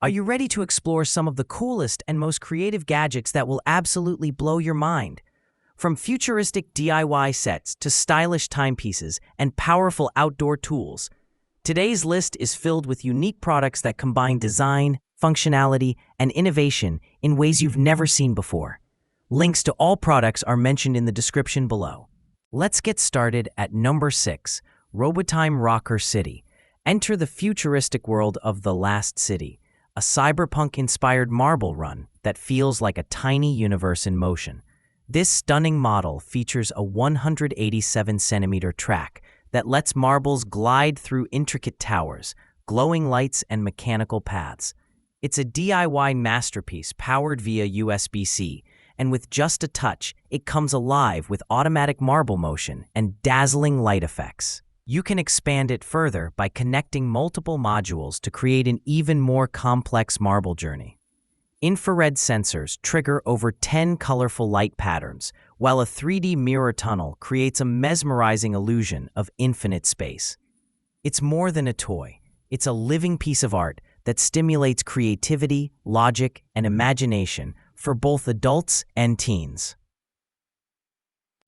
Are you ready to explore some of the coolest and most creative gadgets that will absolutely blow your mind? From futuristic DIY sets to stylish timepieces and powerful outdoor tools, today's list is filled with unique products that combine design, functionality, and innovation in ways you've never seen before. Links to all products are mentioned in the description below. Let's get started at number 6, Robotime Rokr City. Enter the futuristic world of The Last City, a cyberpunk-inspired marble run that feels like a tiny universe in motion. This stunning model features a 187-centimeter track that lets marbles glide through intricate towers, glowing lights, and mechanical paths. It's a DIY masterpiece powered via USB-C, and with just a touch, it comes alive with automatic marble motion and dazzling light effects. You can expand it further by connecting multiple modules to create an even more complex marble journey. Infrared sensors trigger over 10 colorful light patterns, while a 3D mirror tunnel creates a mesmerizing illusion of infinite space. It's more than a toy. It's a living piece of art that stimulates creativity, logic, and imagination for both adults and teens.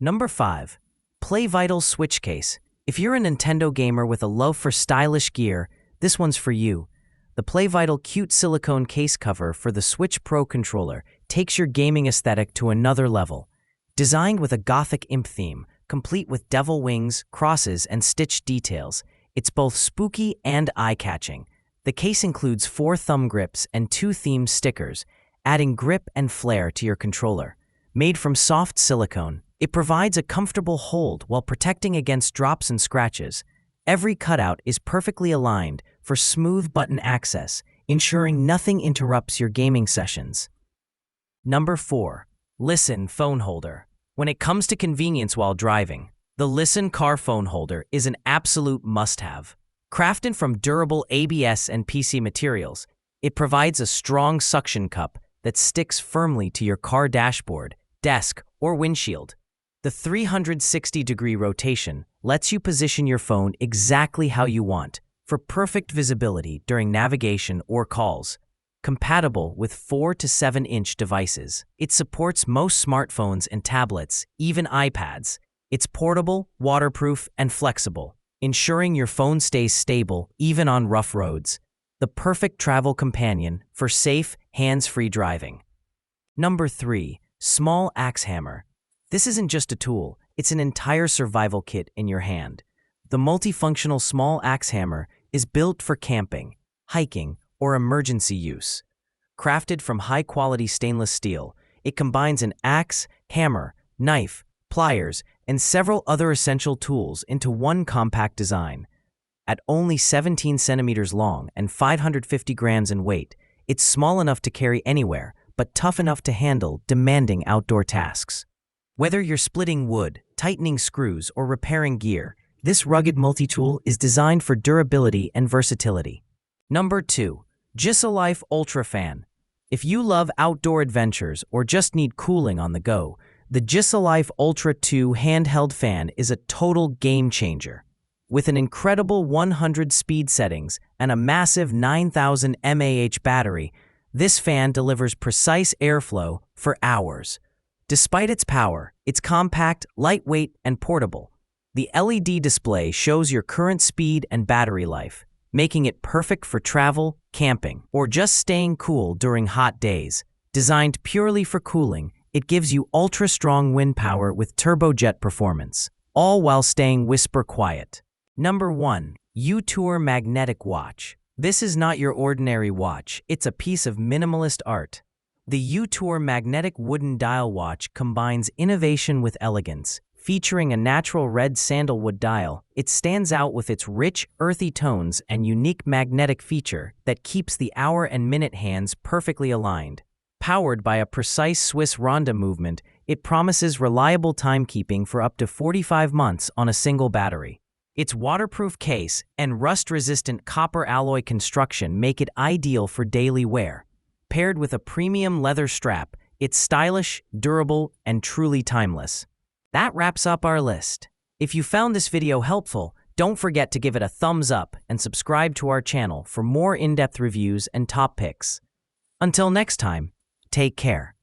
Number 5. PlayVital Switch Case. If you're a Nintendo gamer with a love for stylish gear, this one's for you. The PlayVital cute silicone case cover for the Switch Pro controller takes your gaming aesthetic to another level. Designed with a gothic imp theme, complete with devil wings, crosses, and stitched details, it's both spooky and eye-catching. The case includes 4 thumb grips and 2 themed stickers, adding grip and flair to your controller. Made from soft silicone, it provides a comfortable hold while protecting against drops and scratches. Every cutout is perfectly aligned for smooth button access, ensuring nothing interrupts your gaming sessions. Number 4. LISEN Phone Holder. When it comes to convenience while driving, the LISEN car phone holder is an absolute must-have. Crafted from durable ABS and PC materials, it provides a strong suction cup that sticks firmly to your car dashboard, desk, or windshield. The 360-degree rotation lets you position your phone exactly how you want for perfect visibility during navigation or calls. Compatible with 4 to 7-inch devices, it supports most smartphones and tablets, even iPads. It's portable, waterproof, and flexible, ensuring your phone stays stable even on rough roads. The perfect travel companion for safe, hands-free driving. Number 3. Small Axe Hammer. This isn't just a tool, it's an entire survival kit in your hand. The multifunctional small axe hammer is built for camping, hiking, or emergency use. Crafted from high-quality stainless steel, it combines an axe, hammer, knife, pliers, and several other essential tools into one compact design. At only 17 centimeters long and 550 grams in weight, it's small enough to carry anywhere, but tough enough to handle demanding outdoor tasks. Whether you're splitting wood, tightening screws, or repairing gear, this rugged multi-tool is designed for durability and versatility. Number 2. JISULIFE Ultra Fan. If you love outdoor adventures or just need cooling on the go, the JISULIFE Ultra 2 handheld fan is a total game changer. With an incredible 100 speed settings and a massive 9,000 mAh battery, this fan delivers precise airflow for hours. Despite its power, it's compact, lightweight, and portable. The LED display shows your current speed and battery life, making it perfect for travel, camping, or just staying cool during hot days. Designed purely for cooling, it gives you ultra-strong wind power with turbojet performance, all while staying whisper quiet. Number 1. EUTOUR Magnetic Watch. This is not your ordinary watch, it's a piece of minimalist art. The EUTOUR magnetic wooden dial watch combines innovation with elegance. Featuring a natural red sandalwood dial, it stands out with its rich, earthy tones and unique magnetic feature that keeps the hour and minute hands perfectly aligned. Powered by a precise Swiss ronde movement, it promises reliable timekeeping for up to 45 months on a single battery. Its waterproof case and rust-resistant copper alloy construction make it ideal for daily wear. Paired with a premium leather strap, it's stylish, durable, and truly timeless. That wraps up our list. If you found this video helpful, Don't forget to give it a thumbs up and subscribe to our channel for more in-depth reviews and top picks. Until next time, take care.